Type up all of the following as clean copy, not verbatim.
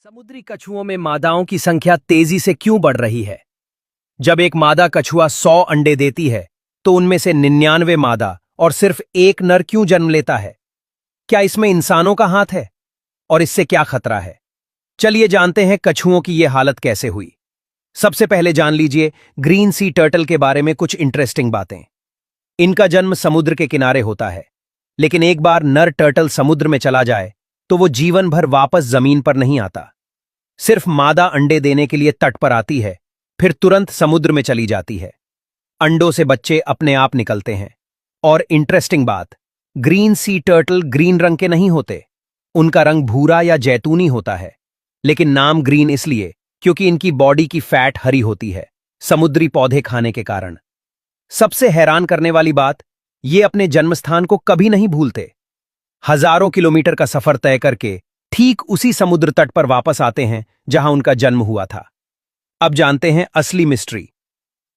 समुद्री कछुओं में मादाओं की संख्या तेजी से क्यों बढ़ रही है? जब एक मादा कछुआ 100 अंडे देती है, तो उनमें से 99 मादा और सिर्फ एक नर क्यों जन्म लेता है? क्या इसमें इंसानों का हाथ है? और इससे क्या खतरा है? चलिए जानते हैं कछुओं की यह हालत कैसे हुई। सबसे पहले जान लीजिए ग्रीन सी टर्टल के बारे में कुछ इंटरेस्टिंग बातें। इनका जन्म समुद्र के किनारे होता है, लेकिन एक बार नर टर्टल समुद्र में चला जाए तो वो जीवन भर वापस जमीन पर नहीं आता। सिर्फ मादा अंडे देने के लिए तट पर आती है, फिर तुरंत समुद्र में चली जाती है। अंडों से बच्चे अपने आप निकलते हैं। और इंटरेस्टिंग बात, ग्रीन सी टर्टल ग्रीन रंग के नहीं होते, उनका रंग भूरा या जैतूनी होता है। लेकिन नाम ग्रीन इसलिए क्योंकि इनकी बॉडी की फैट हरी होती है, समुद्री पौधे खाने के कारण। सबसे हैरान करने वाली बात, ये अपने जन्मस्थान को कभी नहीं भूलते। हजारों किलोमीटर का सफर तय करके ठीक उसी समुद्र तट पर वापस आते हैं जहां उनका जन्म हुआ था। अब जानते हैं असली मिस्ट्री।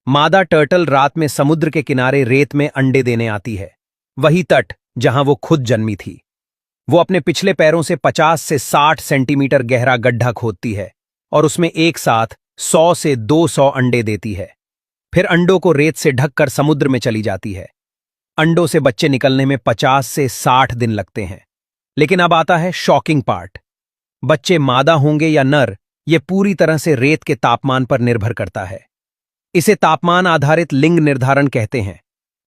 मादा टर्टल रात में समुद्र के किनारे रेत में अंडे देने आती है, वही तट जहां वो खुद जन्मी थी। वो अपने पिछले पैरों से 50 से 60 सेंटीमीटर गहरा गड्ढा खोदती है और उसमें एक साथ 100 से 200 अंडे देती है। फिर अंडों को रेत से ढककर समुद्र में चली जाती है। अंडों से बच्चे निकलने में 50 से 60 दिन लगते हैं। लेकिन अब आता है शॉकिंग पार्ट। बच्चे मादा होंगे या नर, यह पूरी तरह से रेत के तापमान पर निर्भर करता है। इसे तापमान आधारित लिंग निर्धारण कहते हैं।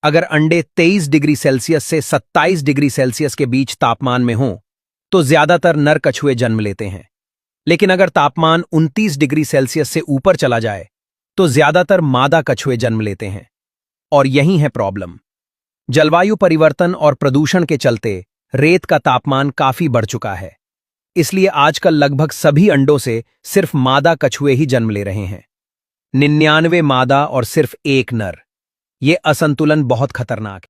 अगर अंडे 23 डिग्री सेल्सियस से 27 डिग्री सेल्सियस के बीच तापमान में हों, तो ज्यादातर नर कछुए जन्म लेते हैं। लेकिन अगर तापमान 29 डिग्री सेल्सियस से ऊपर चला जाए, तो ज्यादातर मादा कछुए जन्म लेते हैं। और यही है प्रॉब्लम। जलवायु परिवर्तन और प्रदूषण के चलते रेत का तापमान काफी बढ़ चुका है। इसलिए आजकल लगभग सभी अंडों से सिर्फ मादा कछुए ही जन्म ले रहे हैं। 99 मादा और सिर्फ एक नर। ये असंतुलन बहुत खतरनाक है।